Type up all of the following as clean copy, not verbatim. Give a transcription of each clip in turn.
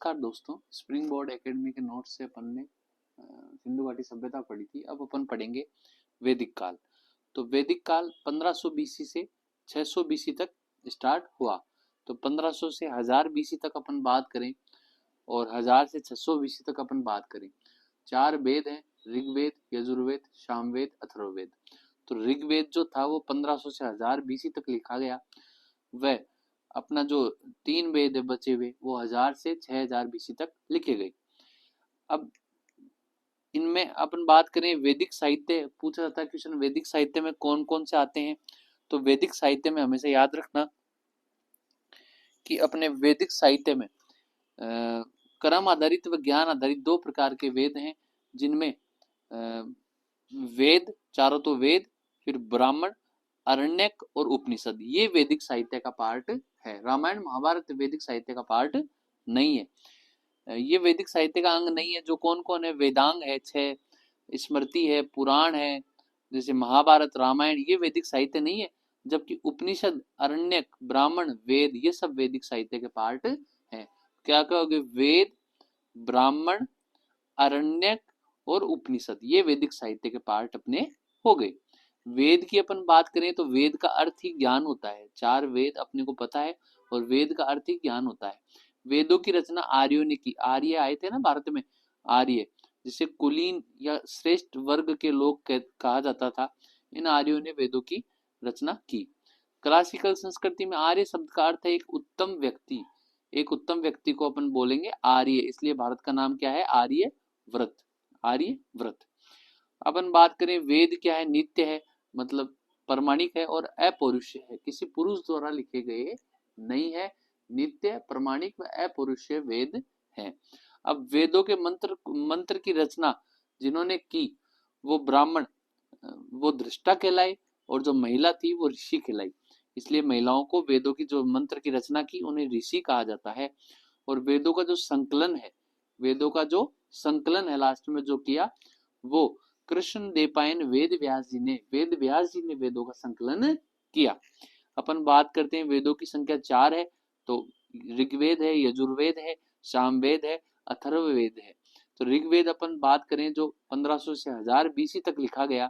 नमस्कार दोस्तों, spring board academy के नोट्स से अपन ने सिंधु घाटी सभ्यता पढ़ी थी। अब अपन पढ़ेंगे वैदिक काल। तो वैदिक काल 1500 बीसी से 600 बीसी तक स्टार्ट हुआ। तो 1500 से 1000 बीसी तक अपन बात करें और 1000 से 600 बीसी तक अपन बात करें। 4 वेद हैं, ऋग्वेद, यजुर्वेद, सामवेद, अथर्ववेद। तो ऋग्वेद जो था वो 1500 से 1000 बीसी तक लिखा गया। वह अपना जो 3 वेद है बचे हुए वो 1000 से 6000 बीसी तक लिखे गए। अब इनमें अपन बात करें वैदिक साहित्य, पूछा जाता है क्वेश्चन वैदिक साहित्य में कौन कौन से आते हैं। तो वैदिक साहित्य में हमेशा याद रखना कि अपने वैदिक साहित्य में क्रम आधारित व ज्ञान आधारित 2 प्रकार के वेद हैं, जिनमें वेद, चारों तो वेद, फिर ब्राह्मण, अरण्यक और उपनिषद, ये वैदिक साहित्य का पार्ट है। रामायण महाभारत वैदिक साहित्य का पार्ट नहीं है, ये वैदिक साहित्य का अंग नहीं है। जो कौन कौन है, वेदांग है 6, स्मृति है, पुराण है, जैसे महाभारत, रामायण, ये वैदिक साहित्य नहीं है। जबकि उपनिषद, अरण्यक, ब्राह्मण, वेद, ये सब वैदिक साहित्य के पार्ट है। क्या कहोगे, वेद, ब्राह्मण, अरण्यक और उपनिषद, ये वैदिक साहित्य के पार्ट अपने हो गए। वेद की अपन बात करें तो वेद का अर्थ ही ज्ञान होता है। 4 वेद अपने को पता है और वेद का अर्थ ही ज्ञान होता है। वेदों की रचना आर्यों ने की। आर्य आए थे ना भारत में, आर्य जिसे कुलीन या श्रेष्ठ वर्ग के लोग कहा जाता था, इन आर्यों ने वेदों की रचना की। क्लासिकल संस्कृति में आर्य शब्द का अर्थ है एक उत्तम व्यक्ति। एक उत्तम व्यक्ति को अपन बोलेंगे आर्य, इसलिए भारत का नाम क्या है, आर्य व्रत। आर्य व्रत। अपन बात करें वेद क्या है, नित्य है, मतलब प्रमाणिक है और अपौरुषेय है, किसी पुरुष द्वारा लिखे गए नहीं है। नित्य, प्रमाणिक व अपौरुषेय वेद है। अब वेदों के मंत्र की रचना जिन्होंने की वो ब्राह्मण, वो दृष्टा कहलाए, और जो महिला थी वो ऋषि कहलाई। इसलिए महिलाओं को वेदों की जो मंत्र की रचना की उन्हें ऋषि कहा जाता है। और वेदों का जो संकलन है, वेदों का जो संकलन है लास्ट में जो किया, वो कृष्ण देवपायन वेद व्यास जी ने वेदों का संकलन किया। अपन बात करते हैं वेदों की संख्या 4 है। तो ऋग्वेद है, यजुर्वेद है, सामवेद है, अथर्ववेद है। तो ऋग्वेद अपन बात करें जो 1500 से 1000 बीसी तक लिखा गया,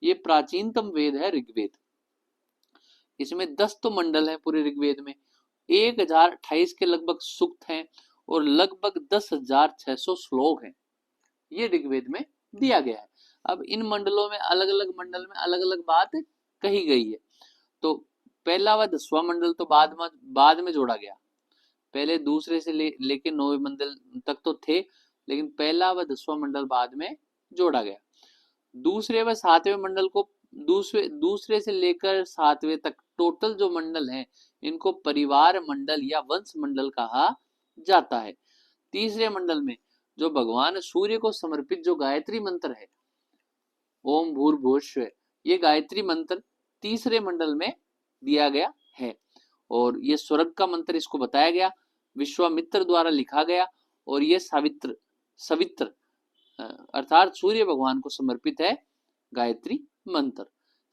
ये प्राचीनतम वेद है ऋग्वेद। इसमें 10 तो मंडल है पूरे ऋग्वेद में, 1028 के लगभग सूक्त हैं और लगभग 10,600 श्लोक हैं। ये ऋग्वेद में दिया गया है। अब इन मंडलों में अलग अलग मंडल में अलग अलग बात कही गई है। तो पहला व 10वां मंडल तो बाद में जोड़ा गया। पहले दूसरे से लेके 9वें मंडल तक तो थे, लेकिन पहला व 10वां मंडल बाद में जोड़ा गया। दूसरे व 7वें मंडल को दूसरे से लेकर 7वें तक टोटल जो मंडल हैं, इनको परिवार मंडल या वंश मंडल कहा जाता है। तीसरे मंडल में जो भगवान सूर्य को समर्पित जो गायत्री मंत्र है, ओम भूर्भुवस्सुः, ये गायत्री मंत्र तीसरे मंडल में दिया गया है। और ये स्वर्ग का मंत्र इसको बताया गया, विश्वामित्र द्वारा लिखा गया, और ये सवित्र अर्थात सूर्य भगवान को समर्पित है गायत्री मंत्र।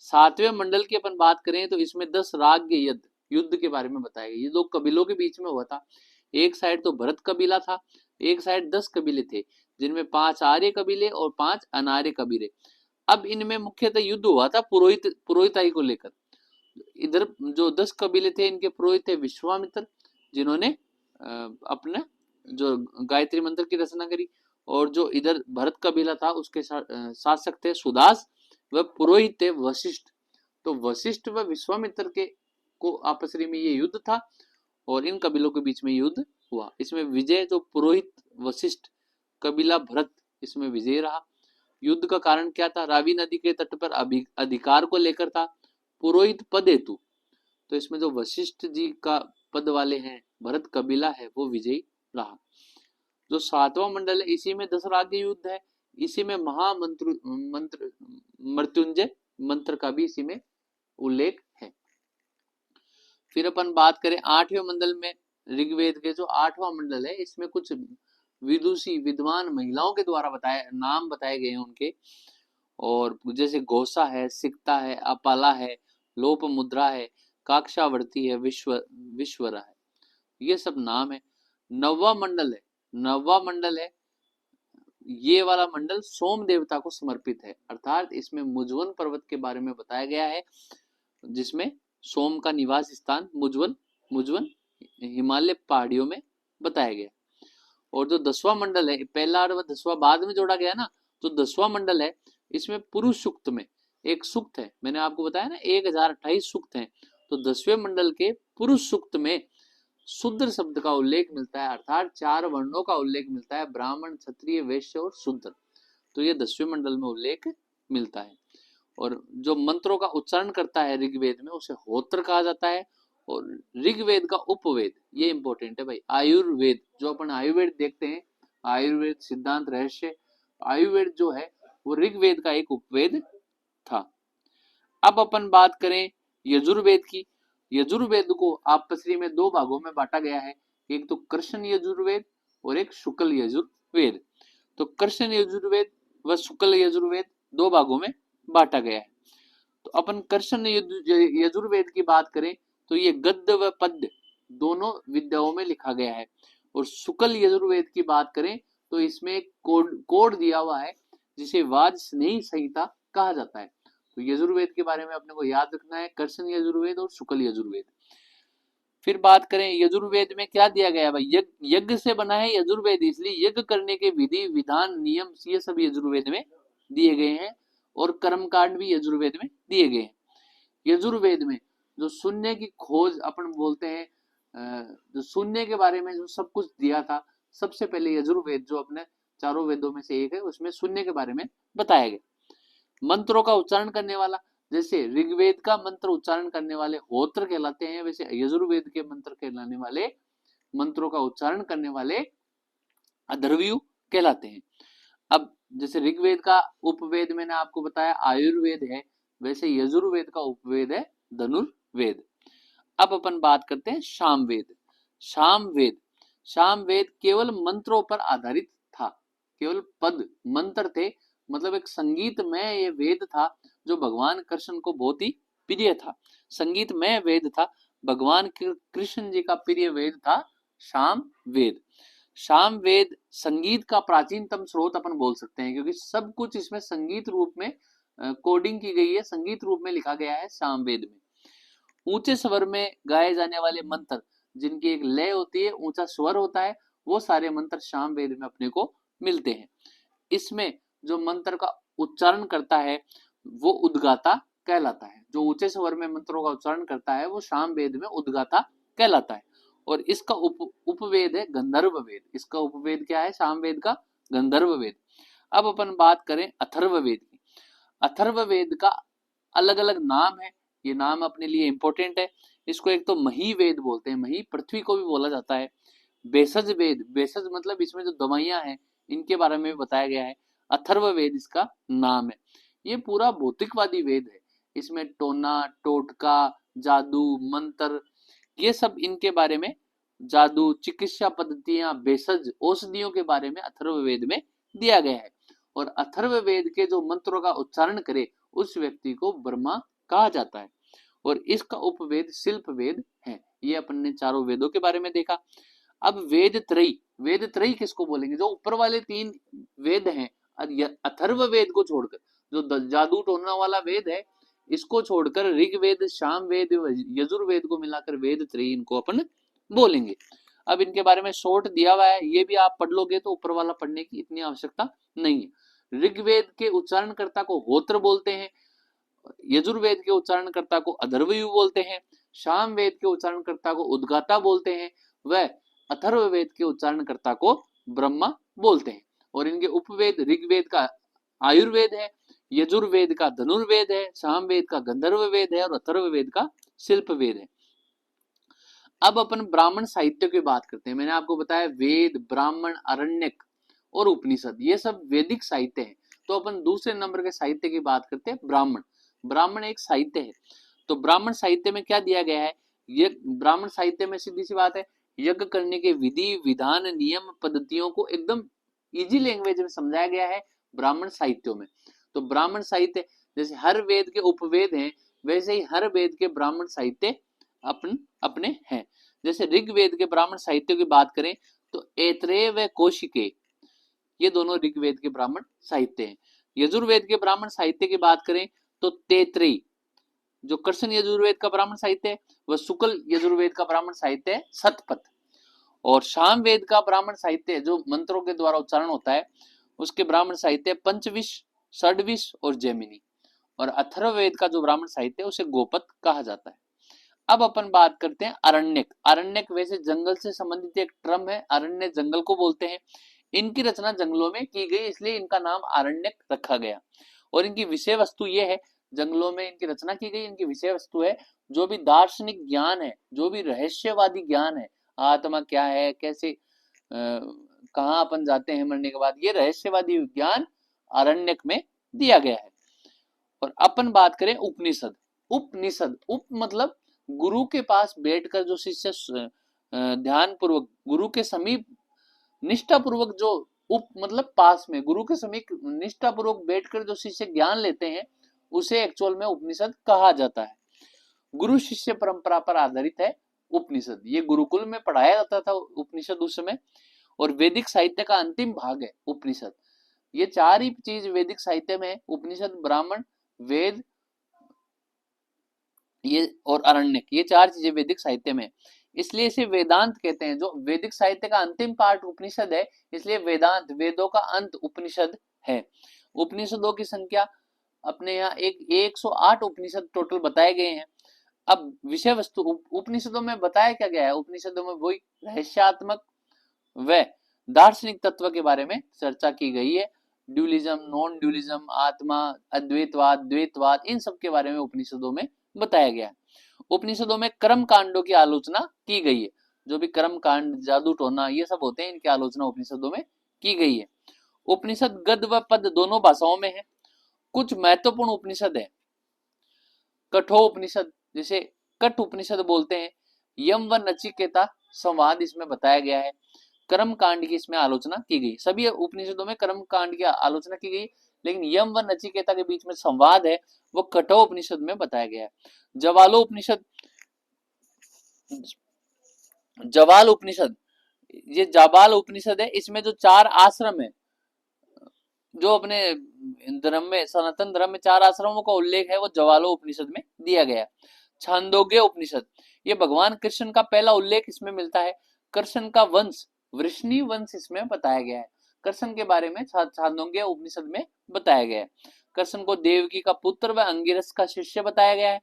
7वें मंडल की अपन बात करें तो इसमें 10 राज्य युद्ध के बारे में बताया गया। ये 2 कबीलों के बीच में हुआ था। एक साइड तो भरत कबीला था, एक साइड 10 कबीले थे, जिनमें 5 आर्य कबीले और 5 अनार्य कबीले। अब इनमें मुख्यतः युद्ध हुआ था पुरोहिताई को लेकर। इधर जो 10 कबीले थे, इनके पुरोहित थे विश्वामित्र, जिन्होंने अपने जो गायत्री मंत्र की रचना करी। और जो इधर भरत कबीला था उसके शासक थे सुदास, व पुरोहित थे वशिष्ठ। तो वशिष्ठ व विश्वामित्र के को आपस में ये युद्ध था और इन कबीलों के बीच में युद्ध हुआ। इसमें विजय जो पुरोहित वशिष्ठ कबीला भरत, इसमें विजय रहा। युद्ध का कारण क्या था, रावी नदी के तट पर अधिकार को लेकर था, पुरोहित पद हेतु। तो इसमें जो वशिष्ठ जी का पद वाले हैं, भरत कबीला है, वो विजयी रहा। जो 7वां मंडल है, इसी में 10 राज्य युद्ध है, इसी में मंत्र मृत्युंजय मंत्र का भी इसी में उल्लेख है। फिर अपन बात करें 8वें मंडल में, ऋग्वेद के जो 8वां मंडल है, इसमें कुछ विदुषी विद्वान महिलाओं के द्वारा नाम बताए गए हैं उनके। और जैसे घोषा है, सिक्ता है, अपाला है, लोप मुद्रा है, काक्षावर्ती है, विश्वरा है, ये सब नाम है। 9वां मंडल है, 9वां मंडल है, ये वाला मंडल सोम देवता को समर्पित है, अर्थात इसमें मुजवन पर्वत के बारे में बताया गया है, जिसमें सोम का निवास स्थान मुजवन हिमालय पहाड़ियों में बताया गया। और जो 10वां मंडल है, पहला और 10वां बाद में जोड़ा गया ना, तो 10वां मंडल है, इसमें पुरुष सूक्त में एक सूक्त है, मैंने आपको बताया ना 1028 सूक्त हैं, तो 10वें मंडल के पुरुष सूक्त में शूद्र शब्द का उल्लेख मिलता है, अर्थात 4 वर्णों का उल्लेख मिलता है, ब्राह्मण, क्षत्रिय, वैश्य और शूद्र, तो ये 10वें मंडल में उल्लेख मिलता है। और जो मंत्रों का उच्चारण करता है ऋग्वेद में, उसे होत्र कहा जाता है। और ऋग्वेद का उपवेद, ये इंपॉर्टेंट है भाई, आयुर्वेद, जो अपन आयुर्वेद देखते हैं, आयुर्वेद सिद्धांत रहस्य, आयुर्वेद जो है वो ऋग्वेद का एक उपवेद था। अब अपन बात करें यजुर्वेद की। यजुर्वेद को आपसी में 2 भागों में बांटा गया है, एक तो कृष्ण यजुर्वेद और एक शुक्ल यजुर्वेद। तो कृष्ण यजुर्वेद व शुक्ल यजुर्वेद 2 भागों में बांटा गया है। तो अपन कृष्ण यजुर्वेद की बात करें तो ये गद्य व पद्य दोनों विद्याओं में लिखा गया है। और शुक्ल यजुर्वेद की बात करें तो इसमें एक कोड दिया हुआ है, जिसे वाजस्नेही संहिता कहा जाता है। तो यजुर्वेद के बारे में अपने को याद रखना है, कृष्ण यजुर्वेद और शुक्ल यजुर्वेद। फिर बात करें यजुर्वेद में क्या दिया गया है भाई, यज्ञ से बना है यजुर्वेद, इसलिए यज्ञ करने के विधि विधान नियम ये सब यजुर्वेद में दिए गए हैं। और कर्मकांड भी यजुर्वेद में दिए गए हैं। यजुर्वेद में जो शून्य की खोज अपन बोलते हैं, जो शून्य के बारे में जो सब कुछ दिया था, सबसे पहले यजुर्वेद जो अपने चारों वेदों में से एक है, उसमें शून्य के बारे में बताया गया। मंत्रों का उच्चारण करने वाला, जैसे ऋग्वेद का मंत्र उच्चारण करने वाले होत्र कहलाते हैं, वैसे यजुर्वेद के मंत्र कहलाने वाले, मंत्रों का उच्चारण करने वाले अधर्वयु कहलाते हैं। अब जैसे ऋग्वेद का उपवेद मैंने आपको बताया आयुर्वेद है, वैसे यजुर्वेद का उपवेद है धनुर्वेद। अब अपन बात करते हैं सामवेद। सामवेद, सामवेद केवल मंत्रों पर आधारित था, केवल पद मंत्र थे, मतलब एक संगीतमय ये वेद था, जो भगवान कृष्ण को बहुत ही प्रिय था। संगीतमय वेद था, भगवान कृष्ण जी का प्रिय वेद था सामवेद। सामवेद संगीत का प्राचीनतम स्रोत अपन बोल सकते हैं, क्योंकि सब कुछ इसमें संगीत रूप में कोडिंग की गई है, संगीत रूप में लिखा गया है सामवेद में। ऊंचे स्वर में गाए जाने वाले मंत्र, जिनकी एक लय होती है, ऊंचा स्वर होता है, वो सारे मंत्र सामवेद में अपने को मिलते हैं। इसमें जो मंत्र का उच्चारण करता है वो उद्गाता कहलाता है, जो ऊंचे स्वर में मंत्रों का उच्चारण करता है वो सामवेद में उद्गाता कहलाता है। और इसका उपवेद है गंधर्व वेद। इसका उपवेद क्या है सामवेद का? गंधर्व वेद। अब अपन बात करें अथर्ववेद की। अथर्ववेद का अलग अलग नाम है, ये नाम अपने लिए इंपॉर्टेंट है। इसको एक तो मही वेद बोलते हैं, मही पृथ्वी को भी बोला जाता है। बेसज वेद, बेसज मतलब इसमें जो दवाइयां हैं इनके बारे में बताया गया है। अथर्ववेद इसका नाम है। ये पूरा भौतिकवादी वेद है, इसमें टोना, टोटका, जादू, मंत्र, ये सब इनके बारे में, जादू, चिकित्सा पद्धतियां, भेषज, औषधियों के बारे में अथर्ववेद में दिया गया है। और अथर्ववेद के जो मंत्रों का उच्चारण करे उस व्यक्ति को ब्रह्मा कहा जाता है। और इसका उपवेद शिल्प वेद है। ये अपन ने चारों वेदों के बारे में देखा। अब वेद त्रयी, वेद त्रयी किसको बोलेंगे? जो ऊपर वाले 3 वेद हैं, अथर्ववेद को छोड़कर, जो जादू टोना वाला वेद है, इसको छोड़कर ऋग्वेद, सामवेद, यजुर्वेद को मिलाकर वेद त्रयी इनको अपन बोलेंगे। अब इनके बारे में शॉर्ट दिया हुआ है, ये भी आप पढ़ लोगे तो ऊपर वाला पढ़ने की इतनी आवश्यकता नहीं है। ऋग्वेद के उच्चारणकर्ता को होत्र बोलते हैं, यजुर्वेद के उच्चारणकर्ता को अधर्वयु बोलते हैं, सामवेद के उच्चारणकर्ता को उद्गाता बोलते हैं, वह अथर्ववेद के उच्चारणकर्ता को ब्रह्मा बोलते हैं। और इनके उपवेद ऋग्वेद का आयुर्वेद है, यजुर्वेद का धनुर्वेद है, सामवेद का गंधर्व वेद है और अथर्ववेद का शिल्प वेद है। अब अपन ब्राह्मण साहित्य की बात करते हैं। मैंने आपको बताया वेद, ब्राह्मण, अरण्यक और उपनिषद ये सब वैदिक साहित्य है। तो अपन दूसरे नंबर के साहित्य की बात करते हैं ब्राह्मण। ब्राह्मण एक साहित्य है। तो ब्राह्मण साहित्य में क्या दिया गया है? ये ब्राह्मण साहित्य में सीधी सी बात है, यज्ञ करने के विधि, विधान, नियम, पद्धतियों को एकदम इजी लैंग्वेज में समझाया गया है ब्राह्मण साहित्यों में। तो ब्राह्मण साहित्य जैसे हर वेद के उपवेद हैं, वैसे ही हर वेद के ब्राह्मण साहित्य अपने हैं। जैसे ऋग्वेद के ब्राह्मण साहित्य की बात करें तो ऐत्रेय व कौशिके ये दोनों ऋग्वेद के ब्राह्मण साहित्य हैं। यजुर्वेद के ब्राह्मण साहित्य की बात करें तो तैत्रेय जो कृष्ण यजुर्वेद का ब्राह्मण साहित्य है, वह शुक्ल यजुर्वेद का ब्राह्मण साहित्य है शतपथ। और सामवेद का ब्राह्मण साहित्य जो मंत्रों के द्वारा उच्चारण होता है उसके ब्राह्मण साहित्य पंचविश, षडविश और जैमिनी। और अथर्ववेद का जो ब्राह्मण साहित्य है उसे गोपद कहा जाता है। अब अपन बात करते हैं अरण्यक। अरण्यक वैसे जंगल से संबंधित एक टर्म है, अरण्य जंगल को बोलते हैं। इनकी रचना जंगलों में की गई इसलिए इनका नाम अरण्यक रखा गया। और इनकी विषय वस्तु ये है, जंगलों में इनकी रचना की गई, इनकी विषय वस्तु है जो भी दार्शनिक ज्ञान है, जो भी रहस्यवादी ज्ञान है, आत्मा क्या है, कैसे कहाँ अपन जाते हैं मरने के बाद, ये रहस्यवादी ज्ञान अरण्यक में दिया गया है। और अपन बात करें उपनिषद। उपनिषद उप मतलब गुरु के पास बैठकर जो शिष्य ध्यान पूर्वक गुरु के समीप निष्ठा पूर्वक जो उप मतलब पास में गुरु के समीप निष्ठा पूर्वक बैठकर जो शिष्य ज्ञान लेते हैं उसे एक्चुअल में उपनिषद कहा जाता है। गुरु शिष्य परंपरा पर आधारित है उपनिषद। ये गुरुकुल में पढ़ाया जाता था उपनिषद उस समय। और वैदिक साहित्य का अंतिम भाग है उपनिषद। ये चार ही चीज वैदिक साहित्य में है, उपनिषद, ब्राह्मण, वेद ये और अरण्यक, ये चार चीजें वैदिक साहित्य में, इसलिए इसे वेदांत कहते हैं। जो वैदिक साहित्य का अंतिम पार्ट उपनिषद है इसलिए वेदांत, वेदों का अंत उपनिषद है। उपनिषदों की संख्या अपने यहाँ 108 उपनिषद टोटल बताए गए हैं। अब विषय वस्तु उपनिषदों में बताया क्या गया है, उपनिषदों में वही रहस्यात्मक व दार्शनिक तत्व के बारे में चर्चा की गई है। ड्यूलिज्म, नॉन ड्यूलिज्म, आत्मा, अद्वैतवाद, द्वैतवाद, इन सब के बारे में उपनिषदों में बताया गया है। उपनिषदों में कर्म कांडों की आलोचना की गई है। जो भी कर्म कांड, जादू टोना ये सब होते हैं, इनकी आलोचना उपनिषदों में की गई है। उपनिषद गद व पद दोनों भाषाओं में है। कुछ महत्वपूर्ण उपनिषद है। कठोपनिषद जिसे कठ उपनिषद बोलते हैं, यम व नचिकेता संवाद इसमें बताया गया है। कर्म कांड की इसमें आलोचना की गई। सभी उपनिषदों में कर्म कांड की आलोचना की गई, लेकिन यम व नचिकेता के बीच में संवाद है वो कठोपनिषद में बताया गया है। जवालो उपनिषद, जवाल उपनिषद, ये जाबाल उपनिषद है। इसमें जो चार आश्रम है, जो अपने धर्म में, सनातन धर्म में चार आश्रमों का उल्लेख है वो जवालो उपनिषद में दिया गया है। छांदोग्य उपनिषद, ये भगवान कृष्ण का पहला उल्लेख इसमें मिलता है। कृष्ण का वंश वृष्णि वंश इसमें बताया गया है। कृष्ण के बारे में छांदोग्य उपनिषद में बताया गया है। कृष्ण को देवकी का पुत्र व अंगिरस का शिष्य बताया गया है।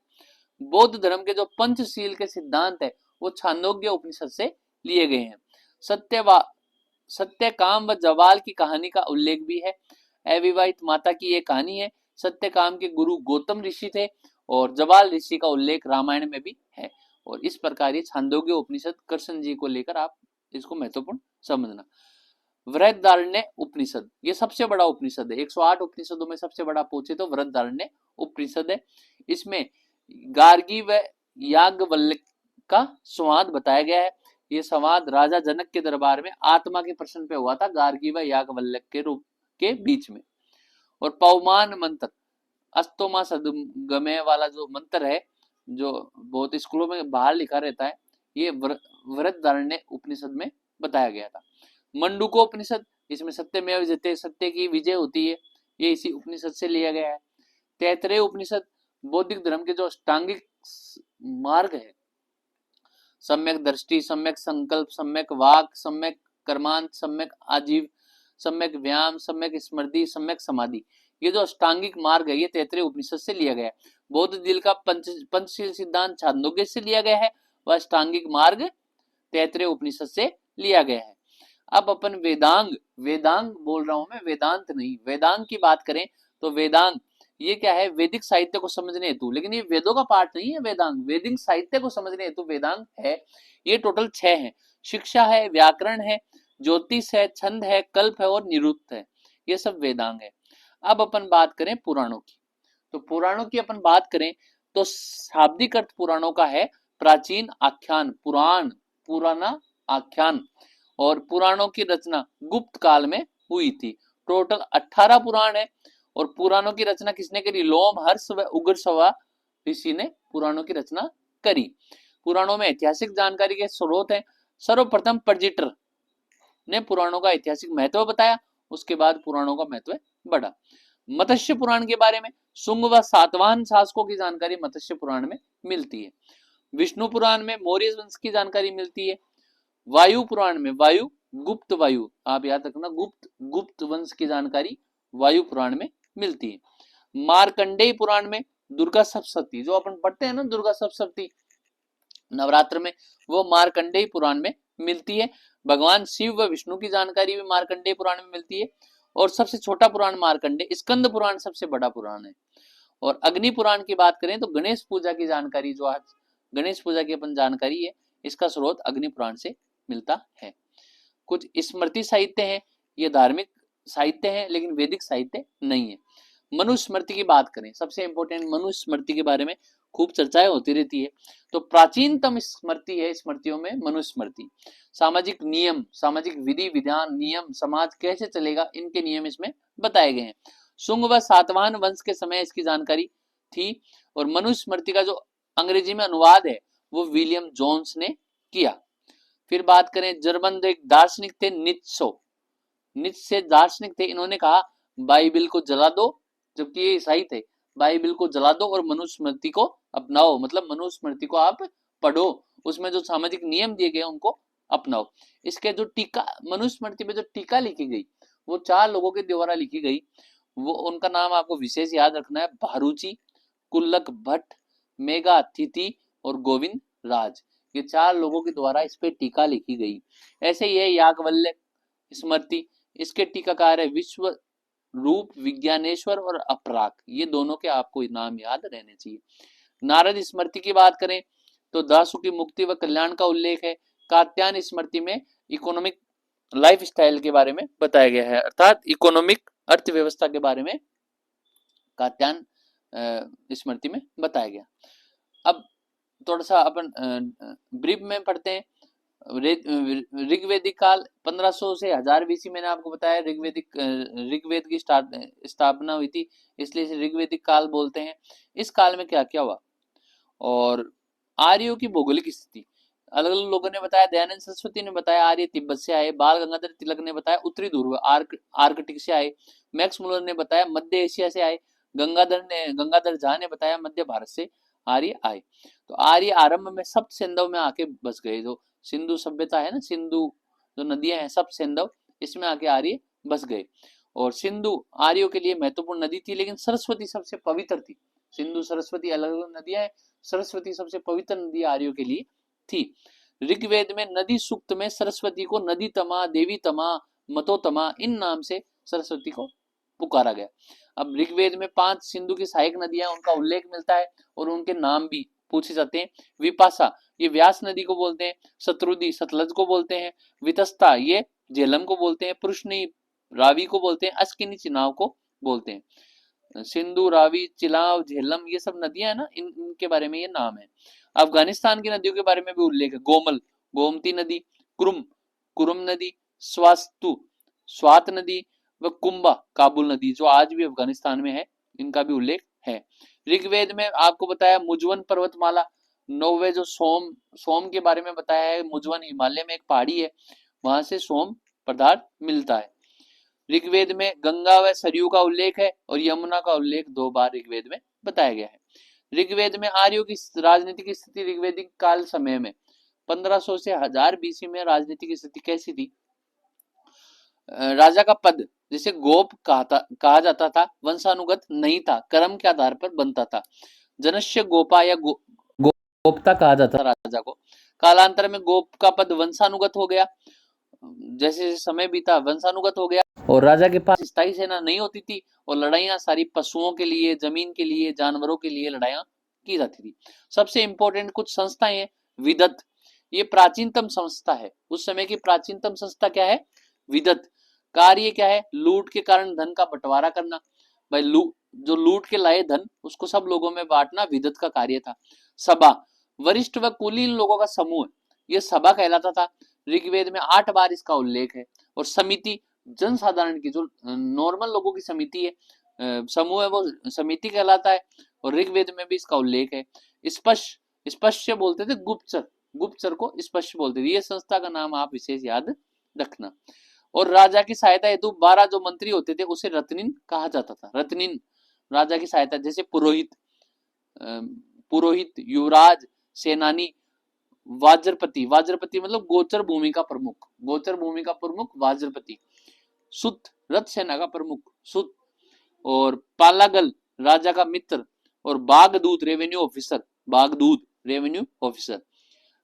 बौद्ध धर्म के जो पंचशील के सिद्धांत है वो छांदोग्य उपनिषद से लिए गए हैं। सत्य काम व जवाल की कहानी का उल्लेख भी है। अविवाहित माता की ये कहानी है। सत्य काम के गुरु गौतम ऋषि थे और जवाल ऋषि का उल्लेख रामायण में भी है। और इस प्रकार ये छांदोग्य उपनिषद कृष्ण जी को लेकर आप इसको महत्वपूर्ण समझना। वृहदारण्य उपनिषद, ये सबसे बड़ा उपनिषद है। 108 उपनिषदों में सबसे बड़ा पूछे तो वृहदारण्य उपनिषद है। इसमें गार्गी व याज्ञवल्क्य का संवाद बताया गया है। ये संवाद राजा जनक के दरबार में आत्मा के प्रश्न पे हुआ था, गार्गी व याज्ञवल्क्य के रूप के बीच में। और पवमान मंत्र, अस्तोमा सदगमय वाला जो मंत्र है, जो बहुत स्कूलों में बाहर लिखा रहता है, ये वृहदारण्य उपनिषद में बताया गया था। मंडूको उपनिषद, इसमें सत्यमेव जयते, सत्य की विजय होती है, ये इसी उपनिषद से लिया गया है। तैत्रेय उपनिषद बौद्धिक धर्म के जो अष्टांगिक मार्ग है, सम्यक दृष्टि, सम्यक संकल्प, सम्यक वाक, सम्यक कर्मांत, सम्यक आजीव, सम्यक व्यायाम, सम्यक स्मृति, सम्यक समाधि, ये जो अष्टांगिक मार्ग है ये तैत्रेय उपनिषद से लिया गया है। बौद्ध दिल का पंचशील सिद्धांत छांदोग्य से लिया गया है, वह अष्टांगिक मार्ग तैत्रेय उपनिषद से लिया गया है। अब अपन वेदांग, वेदांग बोल रहा हूं मैं, वेदांत नहीं। वेदांग की बात करें तो वेदांग ये क्या है, वैदिक साहित्य को समझने हेतु, लेकिन ये वेदों का पार्ट नहीं है। वेदांग वैदिक साहित्य को समझने हेतु वेदांग है। ये टोटल 6 है। शिक्षा है, व्याकरण है, ज्योतिष है, छंद है, कल्प है और निरुक्त है, ये सब वेदांग है। अब अपन बात करें पुराणों की, तो पुराणों की अपन बात करें तो शाब्दिक अर्थ पुराणों का है प्राचीन आख्यान, पुराण, पुराना आख्यान। और पुराणों की रचना गुप्त काल में हुई थी। टोटल 18 पुराण है। और पुराणों की रचना किसने करी, लोमहर्ष व उग्रश्रवा ऋषि ने पुराणों की रचना करी। पुराणों में ऐतिहासिक जानकारी के स्रोत हैं। सर्वप्रथम पर्जिटर, ने पुराणों का ऐतिहासिक महत्व बताया, उसके बाद पुराणों का महत्व बढ़ा। मत्स्य पुराण के बारे में शुंग व सातवाहन शासकों की जानकारी मत्स्य पुराण में मिलती है। विष्णु पुराण में मौर्य वंश की जानकारी मिलती है। वायु पुराण में वायु, गुप्त वायु, आप याद रखना, गुप्त वंश की जानकारी वायु पुराण में मिलती है। मार्कंडेय पुराण में दुर्गा सप्तशती, जो अपन पढ़ते हैं ना दुर्गा सप्तशती नवरात्र में, वो मार्कंडेय पुराण में मिलती है। भगवान शिव व विष्णु की जानकारी भी मार्कंडेय पुराण में मिलती है। और सबसे छोटा पुराण मार्कंडेय, स्कंद पुराण सबसे बड़ा पुराण है। और अग्नि पुराण की बात करें तो गणेश पूजा की जानकारी, जो आज गणेश पूजा की अपन जानकारी है, इसका स्रोत अग्नि पुराण से मिलता है। कुछ स्मृति साहित्य है, ये धार्मिक साहित्य है लेकिन वैदिक साहित्य नहीं है। मनुस्मृति की बात करें, सबसे इंपॉर्टेंट मनुस्मृति के बारे में खूब चर्चाएं होती रहती है। तो प्राचीनतम स्मृति है स्मृतियों में मनुस्मृति। सामाजिक नियम, सामाजिक विधि विधान, नियम, समाज कैसे चलेगा, इनके नियम इसमें बताए गए हैं। शुंग व सातवाहन वंश के समय इसकी जानकारी थी। और मनुस्मृति का जो अंग्रेजी में अनुवाद है वो विलियम जोन्स ने किया। फिर बात करें जर्मन जो एक दार्शनिक थे नित्शे दार्शनिक थे, इन्होंने कहा बाइबिल को जला दो, जबकि ये ईसाई थे। बाइबिल को जला दो और मनुस्मृति को अपनाओ, मतलब मनुस्मृति को आप पढ़ो, उसमें जो सामाजिक नियम दिए गए उनको अपनाओ। इसके जो टीका, मनुस्मृति में जो टीका लिखी गई वो 4 लोगों के द्वारा लिखी गई। वो उनका नाम आपको विशेष याद रखना है, भारूची, कुल्लक भट्ट, मेघातिथि और गोविंद राज। ये 4 लोगों के द्वारा इस पे टीका लिखी गई। ऐसे ही है याज्ञवल्क्य स्मृति, इसके टीकाकार है विश्व रूप, विज्ञानेश्वर और अपराग, ये दोनों के आपको नाम याद रहने चाहिए। नारद स्मृति की बात करें तो दासों की मुक्ति व कल्याण का उल्लेख है। कात्यायन स्मृति में इकोनॉमिक लाइफ स्टाइल के बारे में बताया गया है, अर्थात इकोनॉमिक अर्थव्यवस्था के बारे में कात्यायन स्मृति में बताया गया। अब थोड़ा सा अपन ब्रीफ में पढ़ते हैं। ऋग्वेदिक काल 1500 से 1000 बीसी, मैंने आपको बताया ऋग्वेद की स्थापना हुई थी, इसलिए इसे ऋग्वेदिक काल बोलते हैं। इस काल में क्या क्या हुआ और आर्यों की भौगोलिक स्थिति अलग अलग लोगों ने बताया। दयानंद सरस्वती ने बताया आर्य तिब्बत से आए, बाल गंगाधर तिलक ने बताया उत्तरी ध्रुव आर्कटिक से आए, मैक्स मुलर ने बताया मध्य एशिया से आए, गंगाधर झा ने बताया मध्य भारत से आर्य आए। तो आर्य आरंभ में सप्त सिंधु में आके बस गए, जो सिंधु सभ्यता है ना, सिंधु जो नदियां हैं सप्त सिंधु, इसमें आके आर्य बस गए। और सिंधु आर्यों के लिए महत्वपूर्ण नदी थी, लेकिन सरस्वती सबसे पवित्र थी। सिंधु सरस्वती अलग अलग नदियां हैं, सरस्वती सबसे पवित्र नदी आर्यों के लिए थी। ऋग्वेद में नदी सूक्त में सरस्वती को नदी तमा, देवी तमा, मतोतमा, इन नाम से सरस्वती को पुकारा गया। अब ऋग्वेद में 5 सिंधु की सहायक नदियां, उनका उल्लेख मिलता है और उनके नाम भी पूछे जाते हैं। विपाशा, ये व्यास नदी को बोलते हैं। शत्रुदी, सतलज को बोलते हैं। वितस्ता, ये झेलम को बोलते हैं। पुरुषनी, रावी को बोलते हैं। अस्किनी, चिनाव को बोलते हैं। सिंधु, रावी, चिलाव, झेलम, ये सब नदियां है ना, इनके बारे में ये नाम है। अफगानिस्तान की नदियों के बारे में भी उल्लेख है। गोमल, गोमती नदी, कुरुम नदी, स्वात नदी व कुंभा, काबुल नदी, जो आज भी अफगानिस्तान में है, इनका भी उल्लेख है। ऋग्वेद में आपको बताया मुजवन पर्वतमाला, नौवे जो सोम के बारे में बताया है। मुजवन हिमालय में एक पहाड़ी है, वहां से सोम पदार्थ मिलता है। ऋग्वेद में गंगा व सरयू का उल्लेख है और यमुना का उल्लेख 2 बार ऋग्वेद में बताया गया है। ऋग्वेद में आर्यों की राजनीतिक स्थिति ऋग्वेदिक काल समय में 1500 से 1000 बीसी में राजनीतिक स्थिति कैसी थी। राजा का पद जिसे गोप कहा जाता था, वंशानुगत नहीं था, कर्म के आधार पर बनता था। जनस्य गोपा या गोप्ता कहा जाता था राजा को। कालांतर में गोप का पद वंशानुगत हो गया, जैसे समय बीता वंशानुगत हो गया और राजा के पास स्थायी सेना नहीं होती थी और लड़ाइयां सारी पशुओं के लिए, जमीन के लिए, जानवरों के लिए लड़ाइयां की जाती थी। सबसे इंपॉर्टेंट कुछ संस्थाएं हैं। विदत, ये प्राचीनतम संस्था है, उस समय की प्राचीनतम संस्था क्या है, विदत। कार्य क्या है, लूट के कारण धन का बंटवारा करना। भाई जो लूट के लाए धन उसको सब लोगों में बांटना विदत का कार्य था। सभा, वरिष्ठ व कुलीन लोगों का समूह, ये सभा कहलाता था। ऋग्वेद में 8 बार इसका उल्लेख है। और समिति, जनसाधारण की, जो नॉर्मल लोगों की समिति है, समूह है, वो समिति कहलाता है और ऋग्वेद में भी इसका उल्लेख है। स्पष्ट बोलते थे, गुप्तचर को स्पष्ट बोलते थे। ये संस्था का नाम आप विशेष याद रखना। और राजा की सहायता हेतु 12 जो मंत्री होते थे उसे रत्निन कहा जाता था। रत्निन राजा की सहायता, जैसे पुरोहित, पुरोहित, युवराज, सेनानी, वाज्रपति, वाज्रपति मतलब गोचर भूमि का प्रमुख, गोचर भूमि का प्रमुख वाज्रपति, सुत रथ सेना का प्रमुख सुत, और पालागल राजा का मित्र, और बागदूत रेवेन्यू ऑफिसर, बागदूत रेवेन्यू ऑफिसर।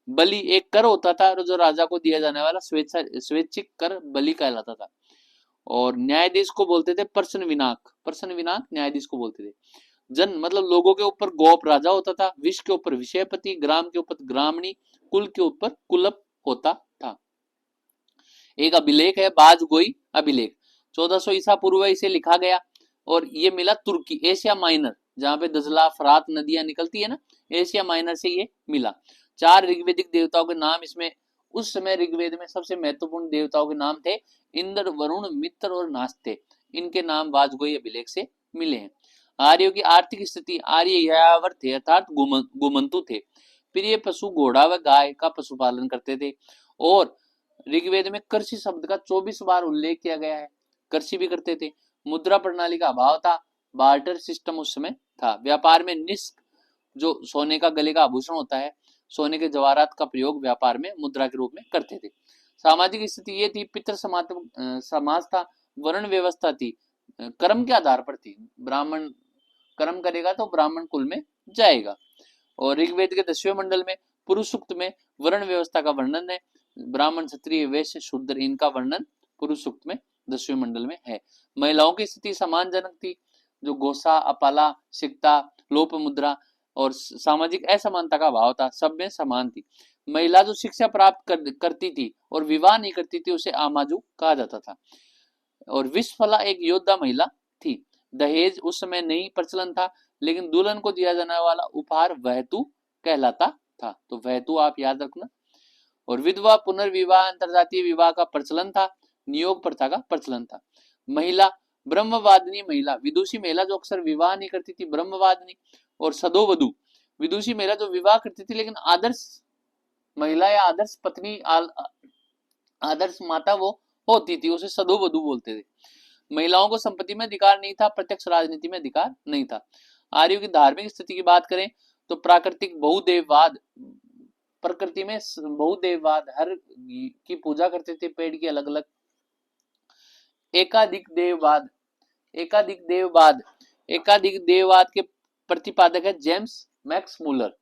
बलि एक कर होता था जो राजा को दिया जाने वाला स्वैच्छिक कर बलि कहलाता था। और न्यायाधीश को बोलते थे पर्सन विनाक, पर्सन विनाक न्यायाधीश को बोलते थे। जन मतलब लोगों के ऊपर गोप राजा होता था, विष के ऊपर विषयपति, ग्राम के ऊपर ग्रामणी, कुल के ऊपर कुलप होता था। एक अभिलेख है बाजगोई अभिलेख, 1400 ईसा पूर्व इसे लिखा गया और ये मिला तुर्की, एशिया माइनर, जहां पे दजला फरात नदियां निकलती है ना, एशिया माइनर से ये मिला। 4 ऋग्वेदिक देवताओं के नाम इसमें, उस समय ऋग्वेद में सबसे महत्वपूर्ण देवताओं के नाम थे इंद्र, वरुण, मित्र और नास्ते। इनके नाम वाजगोई अभिलेख से मिले हैं। आर्यों की आर्थिक स्थिति, आर्य यायावर थे अर्थात गुमंतु थे। प्रिय पशु घोड़ा व गाय का पशुपालन करते थे। और ऋग्वेद में कृषि शब्द का 24 बार उल्लेख किया गया है, कृषि भी करते थे। मुद्रा प्रणाली का अभाव था, बार्टर सिस्टम उस समय था। व्यापार में निष्क, जो सोने का गले का आभूषण होता है, सोने के जवाहरात का प्रयोग व्यापार में मुद्रा के रूप में करते थे। सामाजिक स्थिति ये थी, पितृ समाज था, वर्ण व्यवस्था थी, कर्म के आधार पर थी, ब्राह्मण कर्म करेगा तो ब्राह्मण कुल में जाएगा। और ऋग्वेद के 10वें मंडल में पुरुष सूक्त में वर्ण व्यवस्था का वर्णन है, ब्राह्मण, क्षत्रिय, वैश्य, शूद्र, इनका वर्णन पुरुष सूक्त में 10वें मंडल में है। महिलाओं की स्थिति सम्मानजनक थी, जो गोसा, अपाला, सिक्ता, लोप मुद्रा और सामाजिक असमानता का भाव था, सब में समान थी। महिला जो शिक्षा प्राप्त करती थी और विवाह नहीं करती थी उसे आमाजू कहा जाता था। और विश्वफला एक योद्धा महिला थी। दहेज उस समय नहीं प्रचलन था, लेकिन दुल्हन को दिया जाने वाला उपहार वहतु कहलाता था, तो वहतु आप याद रखना। और विधवा, पुनर्विवाह, अंतरजातीय विवाह का प्रचलन था, नियोग प्रथा का प्रचलन था। महिला, ब्रह्मवादिनी महिला, विदुषी महिला जो अक्सर विवाह नहीं करती थी, ब्रह्मवादिनी। और सदोवधु, विदुषी महिला जो विवाह करती थी लेकिन आदर्श महिला या आदर्श पत्नी, आदर्श माता वो होती थी, उसे सदोवधु बोलते थे। महिलाओं को संपत्ति में अधिकार नहीं था, प्रत्यक्ष राजनीति में अधिकार नहीं था। आर्यों की धार्मिक स्थिति की बात करें तो प्राकृतिक बहुदेववाद, प्रकृति में बहुदेववाद, हर की पूजा करते थे, पेड़ की अलग अलग। एकाधिक देववाद, एकाधिक देववाद, एकाधिक देववाद के प्रतिपादक है जेम्स मैक्स मूलर।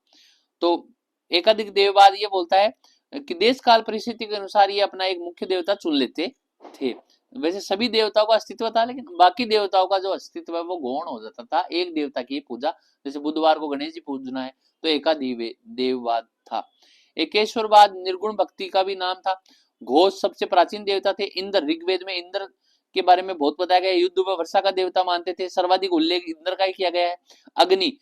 तो एकाधिक देववाद ये बोलता है कि देश काल परिस्थिति के अनुसार ये अपना एक मुख्य देवता चुन लेते थे। वैसे सभी देवताओं का अस्तित्व था, लेकिन बाकी देवताओं का जो अस्तित्व है वो गौण हो जाता था, एक देवता की पूजा, जैसे बुधवार को गणेश जी पूजना है तो एकाधिक देववाद था। एकेश्वरवाद निर्गुण भक्ति का भी नाम था। घोष सबसे प्राचीन देवता थे। इंद्र, ऋग्वेद में इंद्र के बारे में बहुत बताया गया है, युद्ध व वर्षा का देवता मानते थे, सर्वाधिक उल्लेख इंद्र का ही किया गया है। अग्नि,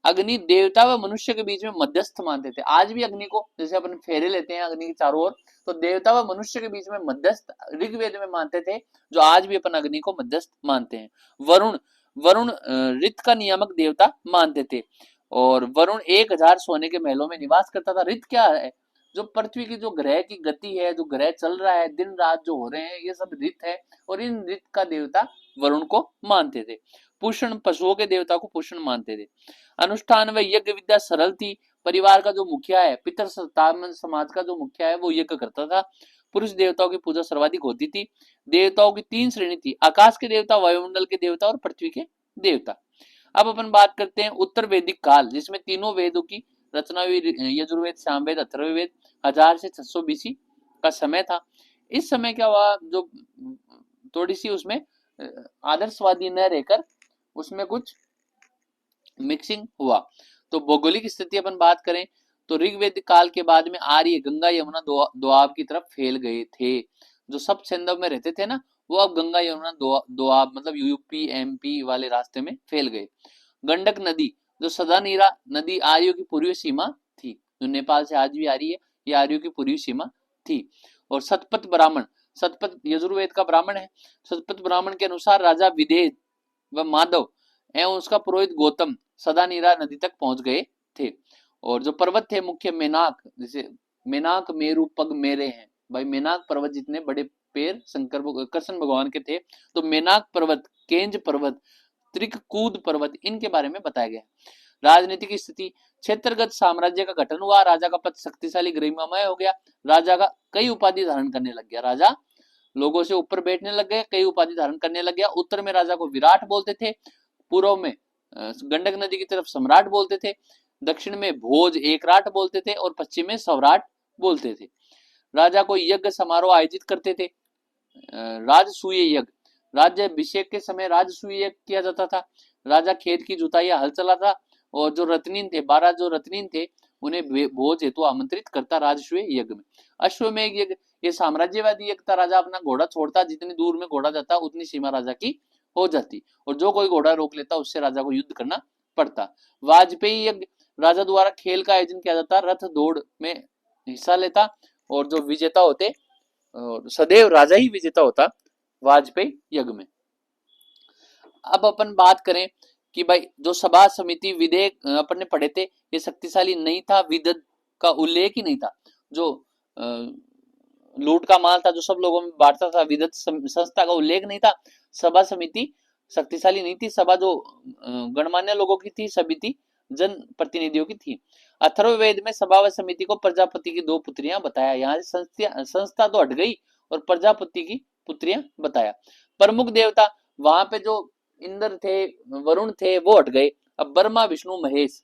अग्नि देवता व मनुष्य के बीच में मध्यस्थ मानते थे। आज भी अग्नि को, जैसे अपन फेरे लेते हैं अग्नि के चारों ओर, तो देवता व मनुष्य के बीच में मध्यस्थ ऋग्वेद में मानते थे, जो आज भी अपन अग्नि को मध्यस्थ मानते हैं। वरुण, वरुण ऋत का नियामक देवता मानते थे। और वरुण 1000 सोने के महलों में निवास करता था। ऋत क्या है? जो पृथ्वी की जो ग्रह की गति है, जो ग्रह चल रहा है, दिन रात जो हो रहे हैं, ये सब ऋत है, और इन ऋत का देवता वरुण को मानते थे। पुष्ण, पशुओं के देवता को पुष्ण मानते थे। अनुष्ठान व यज्ञ विद्या सरल थी। परिवार का जो मुखिया है, पितर समाज का जो मुखिया है, वो यज्ञ करता था। पुरुष देवताओं की पूजा सर्वाधिक होती थी। देवताओं की 3 श्रेणी थी, आकाश के देवता, वायुमंडल के देवता और पृथ्वी के देवता। अब अपन बात करते हैं उत्तर वैदिक काल, जिसमें तीनों वेदों की रचना हुई, यजुर्वेद, सामवेद, अथर्ववेद, 1000 से 600 बीसी का समय था। इस समय क्या हुआ, जो थोड़ी सी उसमें आदर्शवादी न रहकर उसमें कुछ मिक्सिंग हुआ। तो भौगोलिक स्थिति अपन बात करें तो ऋग्वेद काल के बाद में आर्य गंगा यमुना दोआब की तरफ फैल गए थे। जो सब सिंधव में रहते थे ना, वो अब गंगा यमुना दोआब मतलब यूपी एमपी वाले रास्ते में फैल गए। गंडक नदी, जो सदानीरा नदी आर्यों की पूर्वी सीमा थी, जो नेपाल से आज भी आ रही है, ये आर्यों की पूर्वी सीमा थी। और सतपथ ब्राह्मण, सतपथ यजुर्वेद का ब्राह्मण है। सतपथ ब्राह्मण के अनुसार राजा विदेह व माधव एवं उसका पुरोहित गौतम सदानीरा नदी तक पहुंच गए थे। और जो पर्वत थे मुख्य मेनाक, जैसे मेनाक, मेरू, पग मेरे हैं, भाई मेनाक पर्वत जितने बड़े पैर कृष्ण भगवान के थे, तो मेनाक पर्वत, केंज पर्वत, त्रिककूद पर्वत, इनके बारे में बताया गया। राजनीतिक स्थिति, क्षेत्रगत साम्राज्य का गठन हुआ, राजा का पद शक्तिशाली गरिमामय हो गया, राजा का कई उपाधि धारण करने लग गया, राजा लोगों से ऊपर बैठने लग गए, कई उपाधि धारण करने लग गया। उत्तर में राजा को विराट बोलते थे, पूर्व में गंडक नदी की तरफ सम्राट बोलते थे, दक्षिण में भोज एकराट बोलते थे और पश्चिम में सौराट बोलते थे। राजा को यज्ञ समारोह आयोजित करते थे, राजसूय यज्ञ, राज्याभिषेक के समय राजसूय यज्ञ किया जाता था। राजा खेत की जुताई हल चलाता और जो रत्नीन थे, 12 जो रत्नीन थे, उन्हें भोज हेतु आमंत्रित करता राजसूय यज्ञ में। अश्वमेध यज्ञ, ये साम्राज्यवादी यज्ञ था, राजा अपना घोड़ा छोड़ता, जितनी दूर में घोड़ा जाता उतनी सीमा राजा की हो जाती, और जो कोई घोड़ा रोक लेता उससे राजा को युद्ध करना पड़ता। वाजपेयी यज्ञ, राजा द्वारा खेल का आयोजन किया जाता, रथ दौड़ में हिस्सा लेता और जो विजेता होते, सदैव राजा ही विजेता होता वाजपेयी यज्ञ में। अब अपन बात करें कि भाई जो सभा समिति विधेयक अपन ने पढ़े थे, ये शक्तिशाली नहीं था, विदत का उल्लेख ही नहीं था, जो लूट का माल था जो सब लोगों में बांटता था, विदत संस्था का उल्लेख नहीं था। सभा समिति शक्तिशाली नहीं थी, सभा जो गणमान्य लोगों की थी, समिति जन प्रतिनिधियों की थी। अथर्ववेद में सभा व समिति को प्रजापति की 2 पुत्रियां बताया, यहाँ से संस्था तो हट गई और प्रजापति की पुत्रियां बताया। प्रमुख देवता, वहां पे जो इंद्र थे, वरुण थे, वो हट गए, अब ब्रह्मा विष्णु महेश।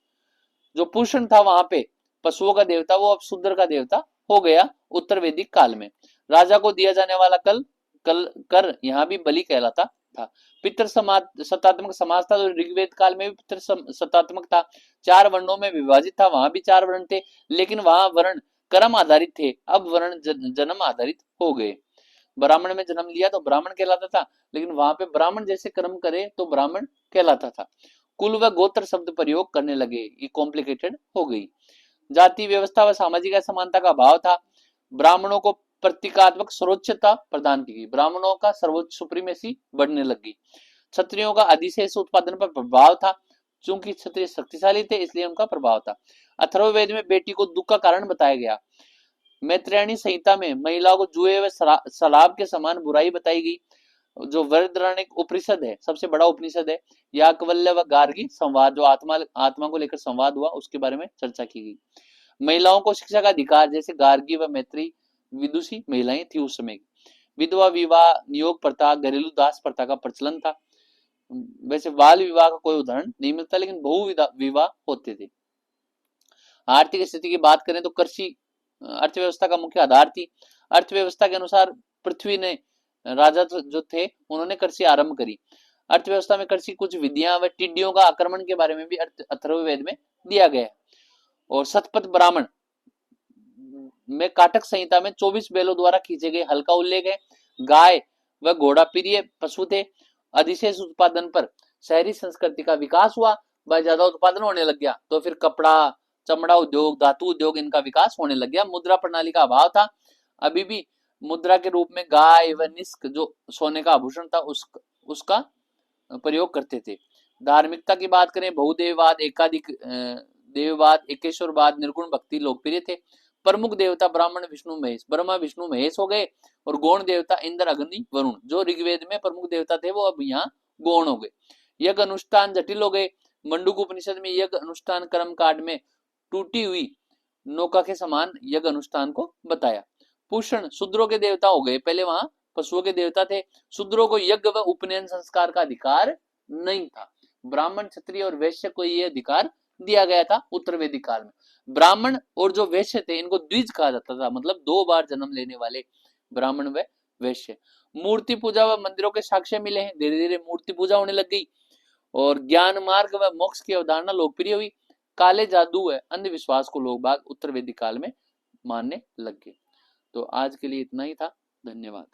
जो पूषण था वहां पे पशुओं का देवता, वो अब शूद्र का देवता हो गया उत्तर वैदिक काल में। राजा को दिया जाने वाला कर यहाँ भी बलि कहलाता था। पितृ सत्तात्मक समाज था, तो ऋग्वेद काल में भी पितृ सत्तात्मक था। 4 वर्णों में विभाजित था, वहां भी 4 वर्ण थे, लेकिन वहां वर्ण कर्म आधारित थे, अब वर्ण जन्म आधारित हो गए। ब्राह्मण में जन्म लिया तो ब्राह्मण कहलाता था, लेकिन वहां पे ब्राह्मण जैसे कर्म करे तो ब्राह्मण कहलाता था। कुल व गोत्र शब्द प्रयोग करने लगे, ये कॉम्प्लिकेटेड हो गई। जाति व्यवस्था व सामाजिक असमानता का अभाव था। ब्राह्मणों को प्रतीकात्मक सर्वोच्चता प्रदान की गई, ब्राह्मणों का सर्वोच्च सुप्रीमेसी बढ़ने लगी। क्षत्रियों का अधिशेष उत्पादन पर प्रभाव था, चूंकि क्षत्रिय शक्तिशाली थे इसलिए उनका प्रभाव था। अथर्ववेद में बेटी को दुख का कारण बताया गया। मैत्रेयणी संहिता में महिलाओं को जुए व शराब के समान बुराई बताई गई। जो वृहदारण्यक उपनिषद है, सबसे बड़ा उपनिषद है, याज्ञवल्क्य व गार्गी संवाद, जो आत्मा को लेकर संवाद हुआ, उसके बारे में चर्चा की गई। महिलाओं को शिक्षा का अधिकार, जैसे गार्गी व मैत्री विदुषी महिलाएं थी उस समय। विधवा विवाह, नियोग प्रथा, घरेलू दास प्रथा का प्रचलन था। वैसे बाल विवाह का कोई उदाहरण नहीं मिलता, लेकिन बहु विवाह होते थे। आर्थिक स्थिति की बात करें तो कृषि अर्थव्यवस्था का मुख्य आधार थी। अर्थव्यवस्था के अनुसार पृथ्वी ने राजा जो थे उन्होंने कृषि आरंभ करी। अर्थव्यवस्था में कृषि कुछ विधियां व टिड्डियों का आक्रमण के बारे में भी अथर्ववेद में दिया गया है। और शतपथ ब्राह्मण में काटक संहिता में 24 बैलों द्वारा खींचे गए हल का उल्लेख है। गाय व घोड़ा प्रिय पशु थे। अधिशेष उत्पादन पर शहरी संस्कृति का विकास हुआ, वह ज्यादा उत्पादन होने लग गया तो फिर कपड़ा, चमड़ा उद्योग, धातु उद्योग, इनका विकास होने लग गया। मुद्रा प्रणाली का अभाव था, अभी भी मुद्रा के रूप में गाय व निष्क जो सोने का आभूषण था उसका प्रयोग करते थे। धार्मिकता की बात करें, बहुदेववाद, एकाधिक देववाद, एकेश्वरवाद, निर्गुण भक्ति लोकप्रिय थे। प्रमुख देवता ब्राह्मण विष्णु महेश, ब्रह्मा विष्णु महेश हो गए, और गौण देवता इंद्र अग्नि वरुण, जो ऋग्वेद में प्रमुख देवता थे वो अब यहाँ गौण हो गए। यज्ञ अनुष्ठान जटिल हो गए। मंडूक उपनिषद में यज्ञ अनुष्ठान कर्म कांड में टूटी हुई नौका के समान यज्ञ अनुष्ठान को बताया। पूषण शूद्रों के देवता हो गए, पहले वहां पशुओं के देवता थे। शूद्रों को यज्ञ व उपनयन संस्कार का अधिकार नहीं था। ब्राह्मण, क्षत्रिय और वैश्य को यह अधिकार दिया गया था उत्तर वैदिक काल में। ब्राह्मण और जो वैश्य थे इनको द्विज कहा जाता था, मतलब 2 बार जन्म लेने वाले ब्राह्मण व वैश्य। मूर्ति पूजा व मंदिरों के साक्ष्य मिले हैं, धीरे धीरे मूर्ति पूजा होने लग गई और ज्ञान मार्ग व मोक्ष की अवधारणा लोकप्रिय हुई। काले जादू व अंधविश्वास को लोग बाग उत्तर वैदिक काल में मानने लग गए। तो आज के लिए इतना ही था, धन्यवाद।